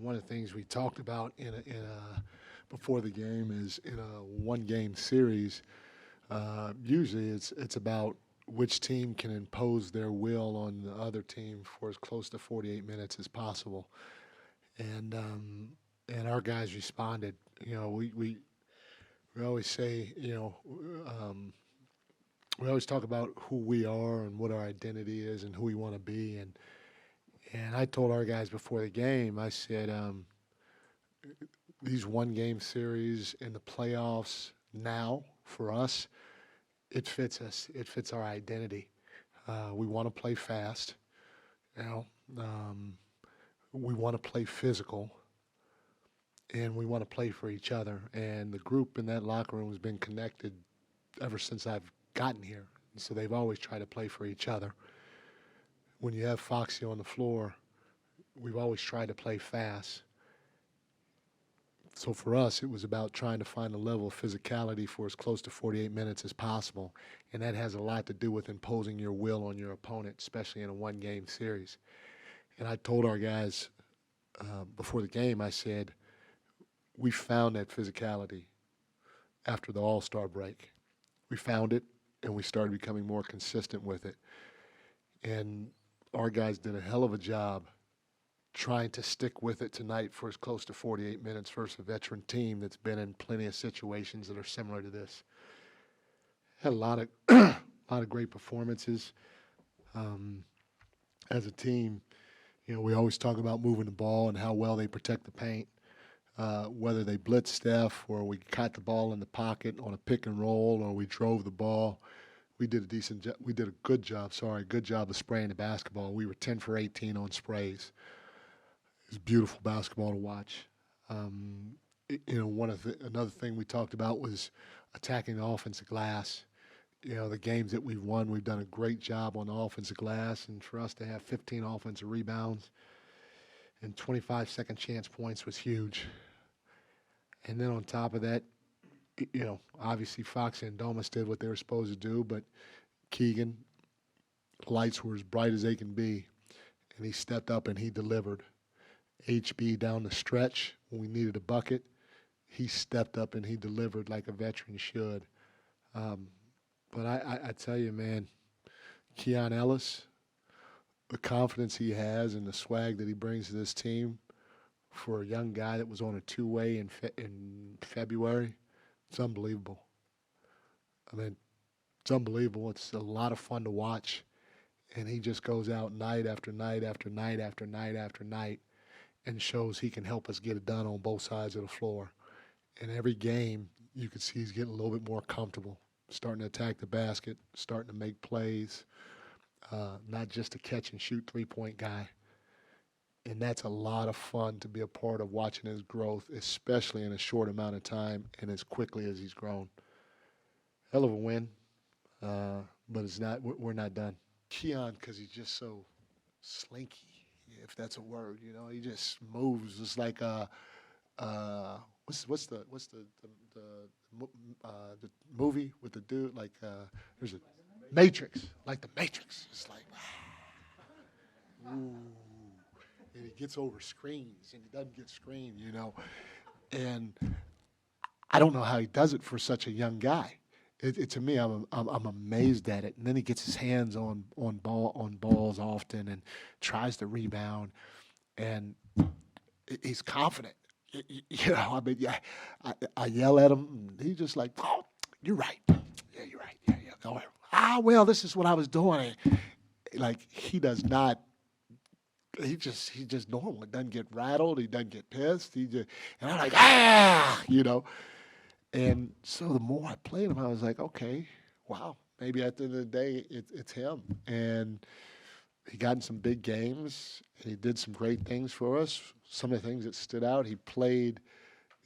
one of the things we talked about before the game is in a one-game series. Usually, it's about which team can impose their will on the other team for as close to 48 minutes as possible, and and our guys responded. We always say, we always talk about who we are and what our identity is and who we want to be, and I told our guys before the game, I said, these one-game series in the playoffs now for us, it fits us. It fits our identity. We want to play fast, you know. We want to play physical, and we want to play for each other. And the group in that locker room has been connected ever since I've gotten here. So they've always tried to play for each other. When you have Foxy on the floor, we've always tried to play fast. So for us, it was about trying to find a level of physicality for as close to 48 minutes as possible. And that has a lot to do with imposing your will on your opponent, especially in a one-game series. And I told our guys before the game, I said, we found that physicality after the All-Star break. We found it, and we started becoming more consistent with it. And our guys did a hell of a job trying to stick with it tonight for as close to 48 minutes versus a veteran team that's been in plenty of situations that are similar to this. Had a lot of a lot of great performances. As a team, we always talk about moving the ball and how well they protect the paint. Whether they blitz Steph or we caught the ball in the pocket on a pick and roll or we drove the ball, we did a good job of spraying the basketball. We were 10 for 18 on sprays. It was beautiful basketball to watch. Another thing we talked about was attacking the offensive glass. The games that we've won, we've done a great job on the offensive glass, and for us to have 15 offensive rebounds and 25 second chance points was huge. And then on top of that, obviously Foxy and Domas did what they were supposed to do, but Keegan, lights were as bright as they can be, and he stepped up and he delivered. HB down the stretch when we needed a bucket, he stepped up and he delivered like a veteran should. But I tell you, man, Keon Ellis, the confidence he has and the swag that he brings to this team for a young guy that was on a two-way in February, it's unbelievable. I mean, it's unbelievable. It's a lot of fun to watch. And he just goes out night after night after night after night after night and shows he can help us get it done on both sides of the floor. And every game, you can see he's getting a little bit more comfortable, starting to attack the basket, starting to make plays, not just a catch-and-shoot three-point guy. And that's a lot of fun to be a part of watching his growth, especially in a short amount of time and as quickly as he's grown. Hell of a win, but we're not done. Keon, because he's just so slinky, if that's a word, he just moves. It's like what's the movie with the dude, like there's a Matrix, like the Matrix. It's like ooh, and he gets over screens and he doesn't get screened, and I don't know how he does it for such a young guy. To me, I'm amazed at it. And then he gets his hands on balls often and tries to rebound, and he's confident. I mean, yeah, I yell at him, and he's just like, "Oh, you're right. Yeah, you're right. Yeah, yeah. Go ahead. Well, this is what I was doing." Like he does not. He just normal. He doesn't get rattled. He doesn't get pissed. And I'm like, And so the more I played him, I was like, okay, wow, maybe at the end of the day, it's him. And he got in some big games, and he did some great things for us. Some of the things that stood out, he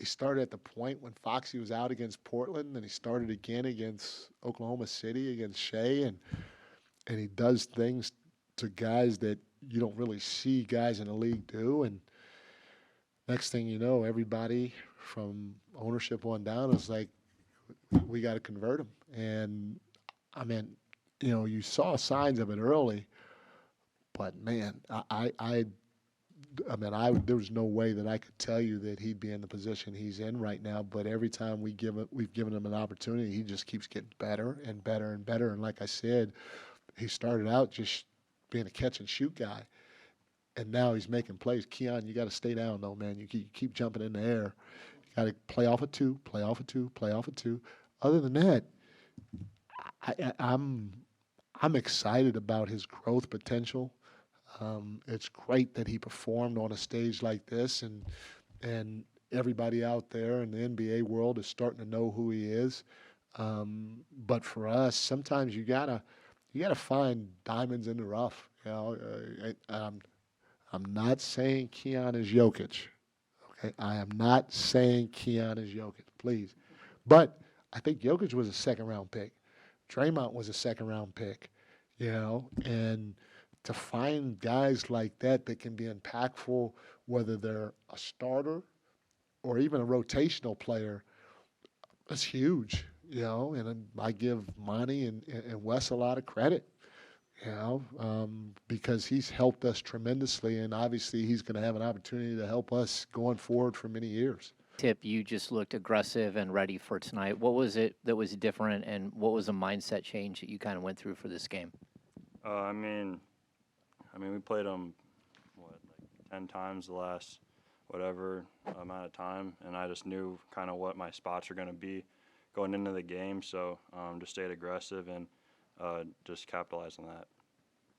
started at the point when Foxy was out against Portland, and he started again against Oklahoma City, against Shea, and he does things to guys that you don't really see guys in the league do. And next thing you know, everybody from ownership on down is like, we got to convert him. And, I mean, you saw signs of it early, but, man, I I mean, there was no way that I could tell you that he'd be in the position he's in right now. But every time we've given him an opportunity, he just keeps getting better and better and better. And like I said, he started out just being a catch and shoot guy, and now he's making plays. Keon, you got to stay down though, man. You keep jumping in the air. You got to play off a two, play off a two, play off a two. Other than that, I'm excited about his growth potential. It's great that he performed on a stage like this, and everybody out there in the NBA world is starting to know who he is. But for us, sometimes you gotta find diamonds in the rough. You know, I'm not saying Keon is Jokic. Okay, I am not saying Keon is Jokic, please. But I think Jokic was a second round pick. Draymond was a second round pick. You know, and to find guys like that that can be impactful, whether they're a starter or even a rotational player, that's huge. You know, and I give Monty and Wes a lot of credit. You know, because he's helped us tremendously, and obviously he's going to have an opportunity to help us going forward for many years. Tip, you just looked aggressive and ready for tonight. What was it that was different, and what was the mindset change that you kind of went through for this game? I mean, we played them what, like 10 times the last whatever amount of time, and I just knew kind of what my spots are going to be going into the game. So just stayed aggressive and just capitalized on that.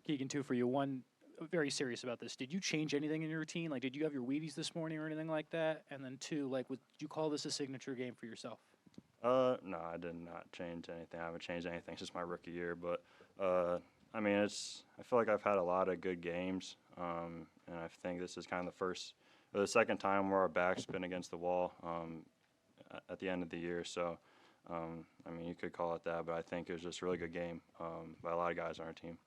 Keegan, two for you. One, very serious about this. Did you change anything in your routine? Like, did you have your Wheaties this morning or anything like that? And then two, like, did you call this a signature game for yourself? No, I did not change anything. I haven't changed anything since my rookie year. But I mean, I feel like I've had a lot of good games, and I think this is kind of the second time where our back's been against the wall at the end of the year. So, I mean, you could call it that, but I think it was just a really good game by a lot of guys on our team.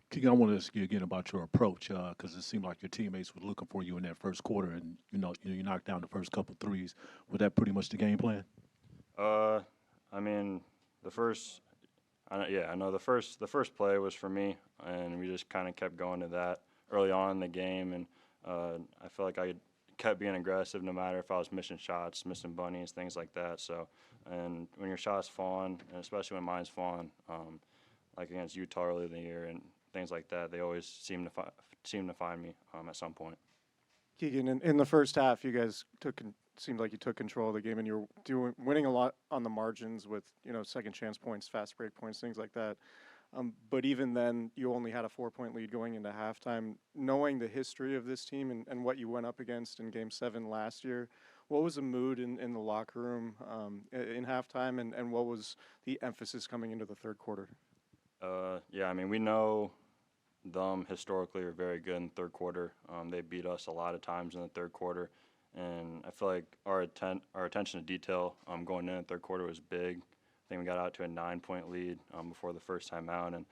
Keegan, I want to ask you again about your approach because it seemed like your teammates were looking for you in that first quarter, and you knocked down the first couple threes. Was that pretty much the game plan? I mean, I know the first play was for me, and we just kind of kept going to that early on in the game, and I felt like I kept being aggressive no matter if I was missing shots, missing bunnies, things like that. So, and when your shot's falling, and especially when mine's falling, like against Utah earlier in the year and things like that, they always seem to find me at some point. Keegan, in the first half, you guys seemed like you took control of the game, and you were winning a lot on the margins with second chance points, fast break points, things like that. But even then, you only had a 4-point lead going into halftime. Knowing the history of this team and what you went up against in Game 7 last year, what was the mood in the locker room in halftime, and what was the emphasis coming into the third quarter? Yeah, I mean, we know them historically are very good in the third quarter. They beat us a lot of times in the third quarter, and I feel like our attention to detail going in the third quarter was big. I think we got out to a 9-point lead before the first time out, and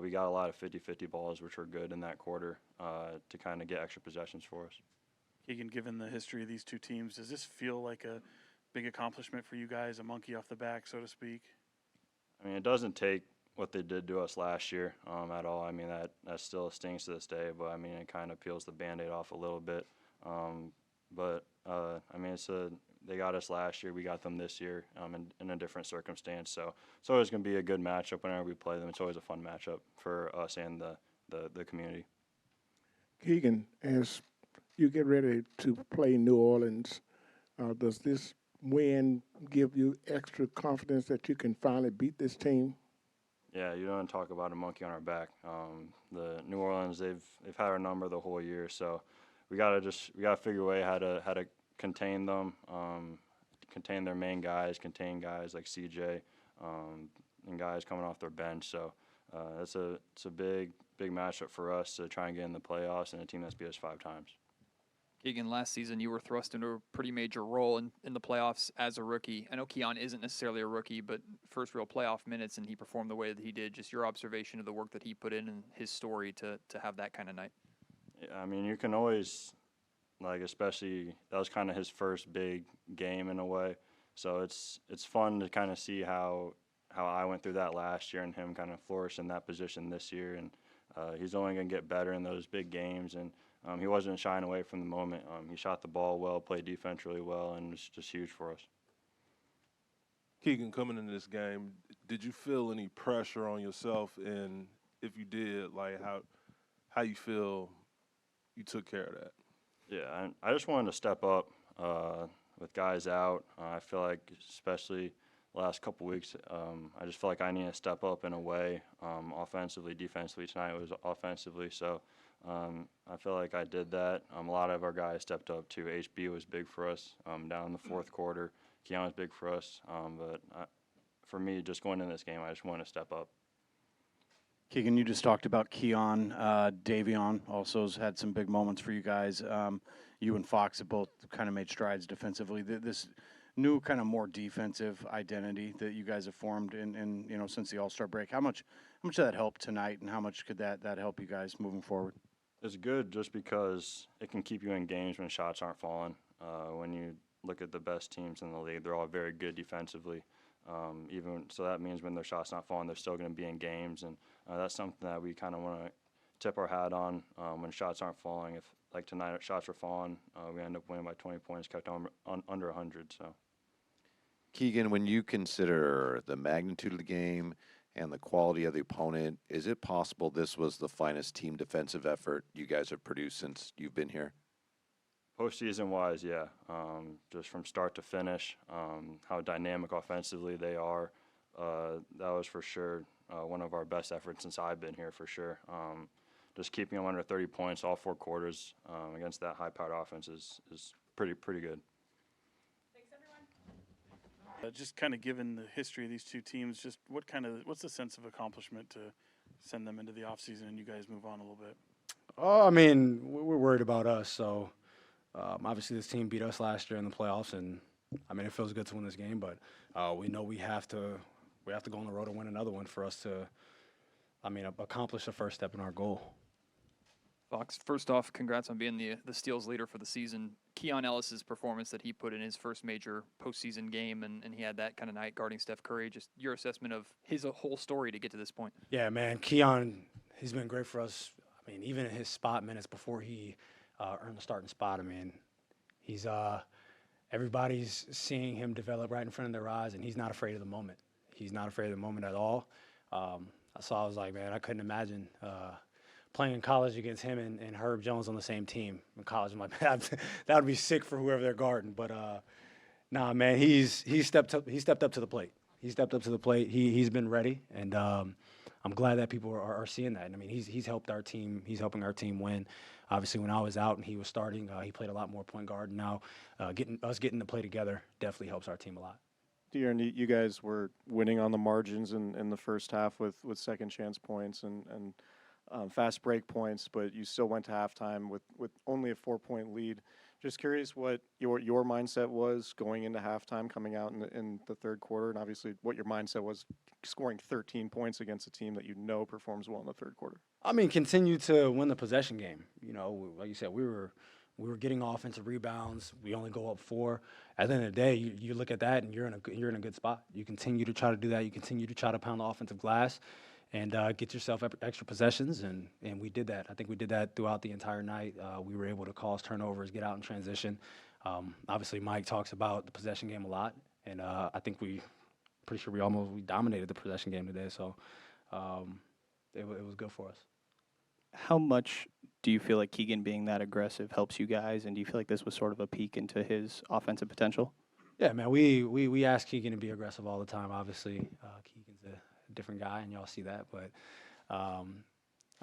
we got a lot of 50-50 balls, which were good in that quarter to kind of get extra possessions for us. Keegan, given the history of these two teams, does this feel like a big accomplishment for you guys, a monkey off the back, so to speak? I mean, it doesn't take what they did to us last year at all. I mean, that still stings to this day, but I mean, it kind of peels the Band-Aid off a little bit. But I mean, they got us last year. We got them this year in a different circumstance. So it's always going to be a good matchup whenever we play them. It's always a fun matchup for us and the community. Keegan, as you get ready to play New Orleans, does this win give you extra confidence that you can finally beat this team? Yeah, you don't talk about a monkey on our back. The New Orleans, they've had our number the whole year, so we gotta figure a way how to contain them, contain their main guys, contain guys like CJ, and guys coming off their bench. So it's a big matchup for us to try and get in the playoffs and a team that's beat us 5 times. Keegan, last season you were thrust into a pretty major role in the playoffs as a rookie. I know Keon isn't necessarily a rookie, but first real playoff minutes, and he performed the way that he did. Just your observation of the work that he put in and his story to have that kind of night. Yeah, I mean, you can always, especially that was kind of his first big game in a way. So it's fun to kind of see how I went through that last year and him kind of flourish in that position this year. And he's only going to get better in those big games. And he wasn't shying away from the moment. He shot the ball well, played defense really well, and was just huge for us. Keegan, coming into this game, did you feel any pressure on yourself? And if you did, like how you feel you took care of that? Yeah, I just wanted to step up with guys out. I feel like, especially the last couple weeks, I just feel like I need to step up in a way, offensively, defensively. Tonight was offensively, so I feel like I did that. A lot of our guys stepped up too. HB was big for us down in the fourth quarter. Keon was big for us, but for me, just going in this game, I just wanted to step up. Keegan, you just talked about Keon. Davion also has had some big moments for you guys. You and Fox have both kind of made strides defensively. This new kind of more defensive identity that you guys have formed in since the All-Star break. How much did that help tonight, and how much could that help you guys moving forward? It's good just because it can keep you in games when shots aren't falling. When you look at the best teams in the league, they're all very good defensively. Even so, that means when their shots not falling, they're still going to be in games, and that's something that we kind of want to tip our hat on when shots aren't falling. If like tonight, shots were falling, we end up winning by 20 points, kept on under 100. So, Keegan, when you consider the magnitude of the game and the quality of the opponent, is it possible this was the finest team defensive effort you guys have produced since you've been here? postseason-wise, yeah, just from start to finish, how dynamic offensively they are, that was for sure one of our best efforts since I've been here, for sure. Just keeping them under 30 points all 4 quarters against that high-powered offense is pretty good. Just kind of given the history of these two teams, just what's the sense of accomplishment to send them into the offseason and you guys move on a little bit? Oh, I mean, we're worried about us. So obviously this team beat us last year in the playoffs, and I mean it feels good to win this game, but we know we have to go on the road and win another one for us to, accomplish the first step in our goal. Fox, first off, congrats on being the steals leader for the season. Keon Ellis's performance that he put in his first major postseason game, and he had that kind of night guarding Steph Curry. Just your assessment of his whole story to get to this point. Yeah, man, Keon, he's been great for us. I mean, even in his spot minutes before he earned the starting spot, I mean, he's everybody's seeing him develop right in front of their eyes, and he's not afraid of the moment. He's not afraid of the moment at all. I was like, man, I couldn't imagine playing in college against him and Herb Jones on the same team in college. I'm like, that would be sick for whoever they're guarding. But nah, man, he stepped up to the plate. He stepped up to the plate. He's been ready, and I'm glad that people are seeing that. And I mean, he's helped our team. He's helping our team win. Obviously, when I was out and he was starting, he played a lot more point guard. And now, getting to play together definitely helps our team a lot. De'Aaron, you guys were winning on the margins in the first half with second chance points and fast break points, but you still went to halftime with only a 4-point lead. Just curious what your mindset was going into halftime, coming out in the third quarter, and obviously what your mindset was scoring 13 points against a team that you know performs well in the third quarter. I mean, continue to win the possession game. You know, like you said, we were getting offensive rebounds. We only go up 4. At the end of the day, you look at that and you're in a good spot. You continue to try to do that. You continue to try to pound the offensive glass and get yourself extra possessions, and we did that. I think we did that throughout the entire night. We were able to cause turnovers, get out in transition. Obviously, Mike talks about the possession game a lot, and I think pretty sure we dominated the possession game today. So it was good for us. How much do you feel like Keegan being that aggressive helps you guys, and do you feel like this was sort of a peek into his offensive potential? Yeah, man, we ask Keegan to be aggressive all the time. Obviously, Keegan's a different guy, and y'all see that. But I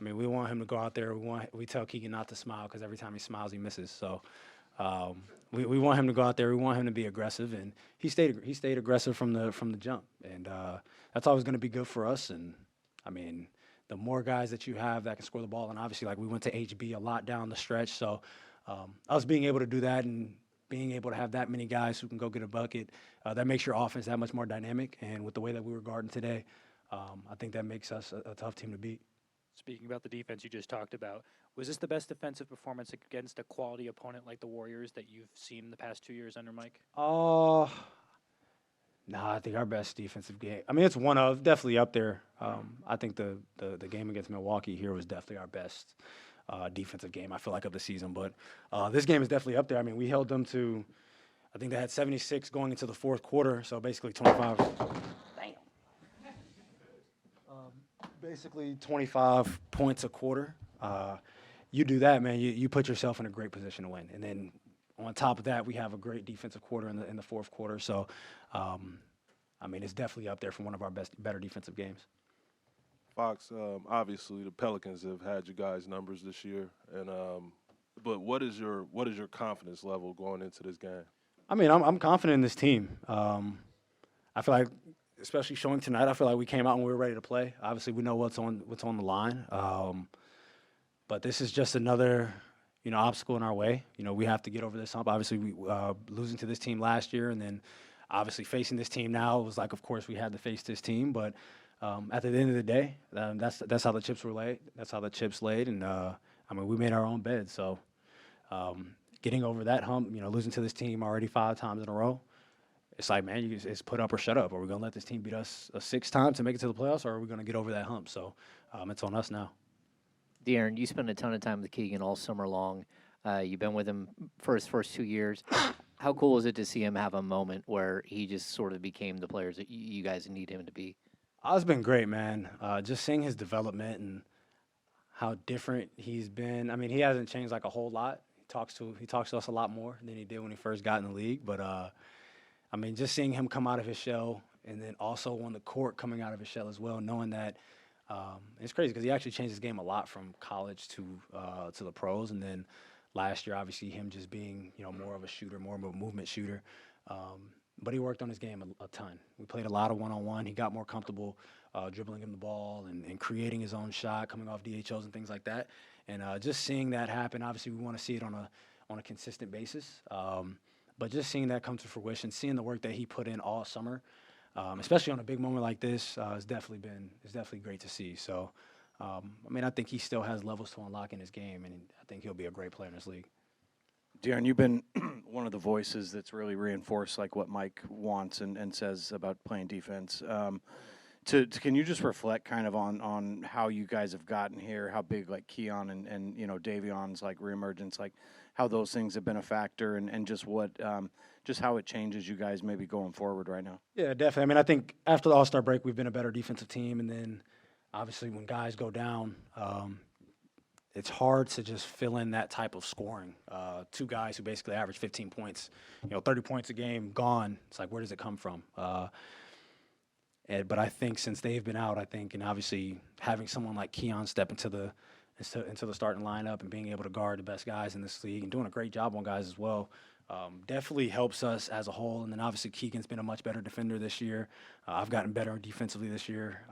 mean, we want him to go out there. We tell Keegan not to smile because every time he smiles, he misses. So we want him to go out there. We want him to be aggressive, and he stayed aggressive from the jump, and that's always going to be good for us. And I mean, the more guys that you have that can score the ball, and obviously, like we went to HB a lot down the stretch, so us being able to do that and being able to have that many guys who can go get a bucket, that makes your offense that much more dynamic. And with the way that we were guarding today, I think that makes us a tough team to beat. Speaking about the defense you just talked about, was this the best defensive performance against a quality opponent like the Warriors that you've seen in the past 2 years under Mike? Nah, I think our best defensive game. I mean, it's definitely up there. I think the game against Milwaukee here was definitely our best defensive game, I feel like, of the season. But this game is definitely up there. I mean, we held them to, I think they had 76 going into the fourth quarter, so basically 25. Basically 25 points a quarter. You do that, man, you put yourself in a great position to win. And then on top of that, we have a great defensive quarter in the fourth quarter. So, I mean, it's definitely up there for one of our better defensive games. Fox, obviously the Pelicans have had you guys' numbers this year, and but what is your confidence level going into this game? I mean, I'm confident in this team. I feel like, especially showing tonight, I feel like we came out and we were ready to play. Obviously, we know what's on the line. But this is just another, obstacle in our way. We have to get over this hump. Obviously, we losing to this team last year, and then obviously facing this team now, it was like, of course, we had to face this team. But at the end of the day, that's how the chips were laid. That's how the chips laid, and I mean, we made our own bed. So getting over that hump, losing to this team already 5 times in a row, it's like, man, it's put up or shut up. Are we going to let this team beat us 6 times to make it to the playoffs, or are we going to get over that hump? So it's on us now. De'Aaron, you spent a ton of time with Keegan all summer long. You've been with him for his first 2 years. How cool is it to see him have a moment where he just sort of became the players that you guys need him to be? It's been great, man. Just seeing his development and how different he's been. I mean, he hasn't changed like a whole lot. He talks to us a lot more than he did when he first got in the league. But I mean, just seeing him come out of his shell, and then also on the court coming out of his shell as well, knowing that it's crazy because he actually changed his game a lot from college to the pros. And then last year, obviously, him just being more of a shooter, more of a movement shooter. But he worked on his game a ton. We played a lot of one-on-one. He got more comfortable dribbling him the ball and creating his own shot, coming off DHOs and things like that. And just seeing that happen, obviously, we want to see it on a consistent basis. But just seeing that come to fruition, seeing the work that he put in all summer, especially on a big moment like this, it's definitely great to see. So, I mean, I think he still has levels to unlock in his game, and I think he'll be a great player in this league. De'Aaron, you've been one of the voices that's really reinforced like what Mike wants and says about playing defense. Can you just reflect kind of on how you guys have gotten here, how big like Keon and Davion's like reemergence, like how those things have been a factor, and just what just how it changes you guys maybe going forward right now? Yeah, definitely. I mean, I think after the All-Star break, we've been a better defensive team, and then obviously when guys go down, it's hard to just fill in that type of scoring. 2 guys who basically average 15 points, 30 points a game gone. It's like, where does it come from? But I think since they've been out, and obviously having someone like Keon step into the starting lineup and being able to guard the best guys in this league and doing a great job on guys as well, definitely helps us as a whole. And then obviously Keegan's been a much better defender this year. I've gotten better defensively this year.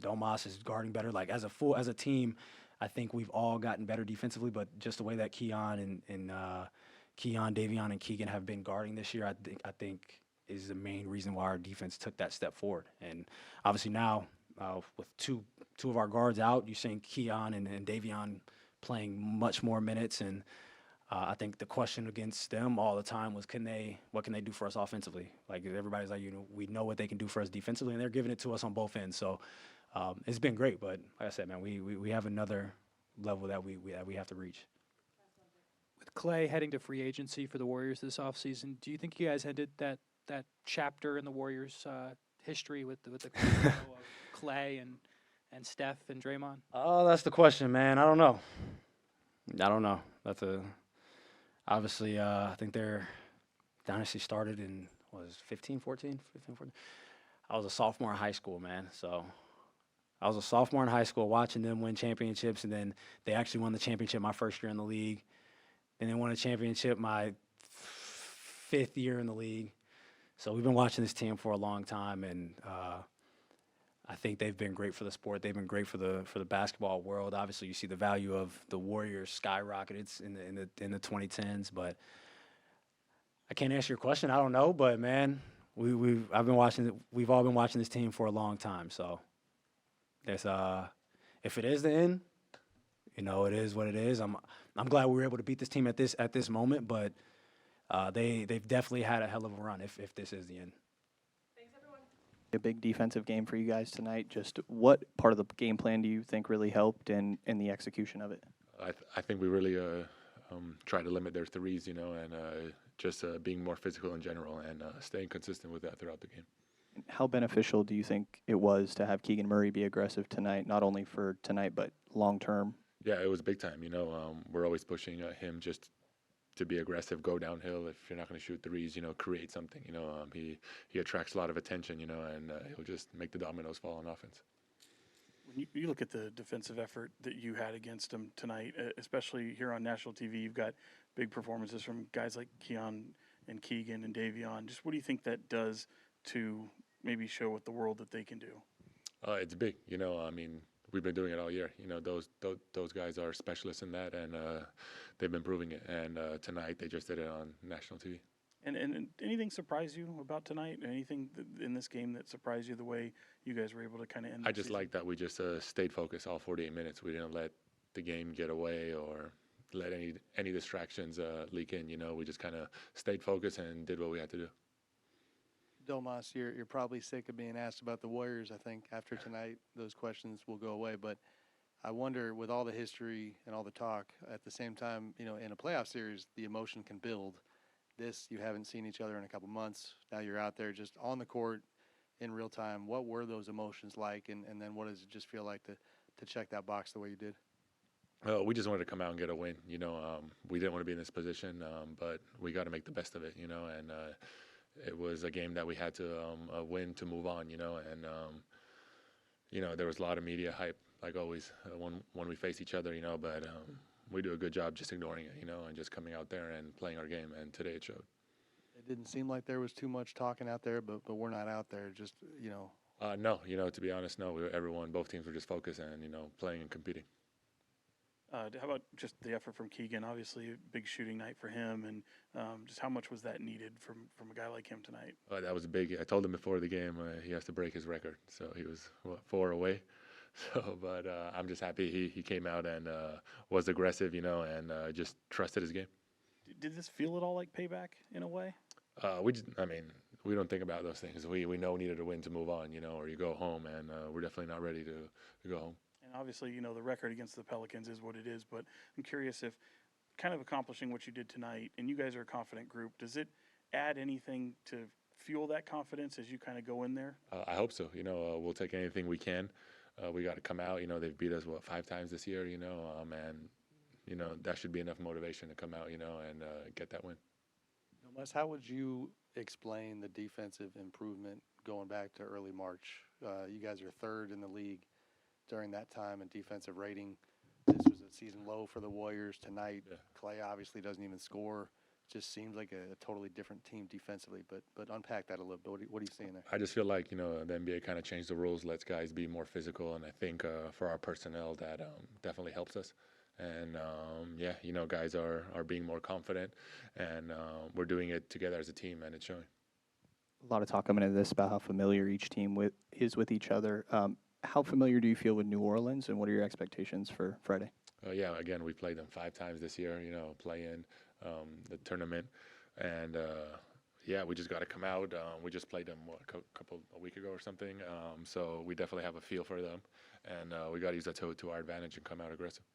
Domas is guarding better. Like as a team, I think we've all gotten better defensively, but just the way that Keon, Davion, and Keegan have been guarding this year, I think is the main reason why our defense took that step forward. And obviously now, with two of our guards out, you're seeing Keon and Davion playing much more minutes, and I think the question against them all the time was, what can they do for us offensively? Like everybody's like, we know what they can do for us defensively, and they're giving it to us on both ends. So it's been great, but like I said, man, we have another level that we have to reach. With Clay heading to free agency for the Warriors this offseason, do you think you guys ended that chapter in the Warriors' history with the combo of Clay and Steph and Draymond? Oh, that's the question, man. I don't know. That's obviously, I think their dynasty started in, 15, 14? I was a sophomore in high school, man. So I was a sophomore in high school watching them win championships, and then they actually won the championship my first year in the league. Then they won a championship my 5th year in the league. So we've been watching this team for a long time, and I think they've been great for the sport. They've been great for the basketball world. Obviously, you see the value of the Warriors skyrocketed in the 2010s. But I can't answer your question. I don't know. But man, we've all been watching this team for a long time. So there's if it is the end, it is what it is. I'm glad we were able to beat this team at this moment. But they've definitely had a hell of a run if this is the end. A big defensive game for you guys tonight. Just what part of the game plan do you think really helped in the execution of it? I think we really try to limit their threes, you know, and just being more physical in general and staying consistent with that throughout the game. How beneficial do you think it was to have Keegan Murray be aggressive tonight, not only for tonight, but long term? Yeah, it was big time. You know, we're always pushing him just to be aggressive, go downhill. If you're not going to shoot threes, you know, create something. You know, he attracts a lot of attention. You know, and he'll just make the dominoes fall on offense. When you look at the defensive effort that you had against him tonight, especially here on national TV, you've got big performances from guys like Keon and Keegan and Davion. Just what do you think that does to maybe show with the world that they can do? It's big. You know, I mean, we've been doing it all year. You know, those guys are specialists in that, and they've been proving it. And tonight they just did it on national TV. And anything surprise you about tonight? Anything in this game that surprised you the way you guys were able to kind of end? I just like that we just stayed focused all 48 minutes. We didn't let the game get away or let any distractions leak in. You know, we just kind of stayed focused and did what we had to do. Domas, you're probably sick of being asked about the Warriors. I think after tonight, those questions will go away. But I wonder, with all the history and all the talk, at the same time, you know, in a playoff series, the emotion can build. This, you haven't seen each other in a couple months. Now you're out there just on the court in real time. What were those emotions like? And then what does it just feel like to check that box the way you did? We just wanted to come out and get a win. You know, we didn't want to be in this position, but we got to make the best of it, you know, and it was a game that we had to win to move on, you know, and, you know, there was a lot of media hype, like always, when we face each other, you know, but we do a good job just ignoring it, you know, and just coming out there and playing our game, and today it showed. It didn't seem like there was too much talking out there, but we're not out there, just, you know. No, you know, to be honest, no, both teams were just focused and, you know, playing and competing. How about just the effort from Keegan? Obviously, a big shooting night for him, and just how much was that needed from a guy like him tonight? That was big. I told him before the game he has to break his record, so he was 4 away. So, but I'm just happy he came out and was aggressive, you know, and just trusted his game. Did this feel at all like payback in a way? We don't think about those things. We know we needed a win to move on, you know, or you go home, and we're definitely not ready to go home. And obviously, you know, the record against the Pelicans is what it is, but I'm curious if kind of accomplishing what you did tonight, and you guys are a confident group, does it add anything to fuel that confidence as you kind of go in there? I hope so. You know, we'll take anything we can. We got to come out. You know, they've beat us, 5 times this year, you know, and, you know, that should be enough motivation to come out, you know, and get that win. Les, how would you explain the defensive improvement going back to early March? You guys are third in the league during that time in defensive rating. This was a season low for the Warriors tonight. Yeah. Clay obviously doesn't even score. Just seems like a totally different team defensively, but unpack that a little bit. What are you seeing there? I just feel like, you know, the NBA kind of changed the rules, lets guys be more physical, and I think for our personnel that definitely helps us. And, yeah, you know, guys are being more confident, and we're doing it together as a team, and it's showing. A lot of talk coming into this about how familiar each team is with each other. How familiar do you feel with New Orleans, and what are your expectations for Friday? Yeah, again, we played them 5 times this year, you know, play in the tournament. And, yeah, we just got to come out. We just played them, a week ago or something. So we definitely have a feel for them. And we got to use that to our advantage and come out aggressive.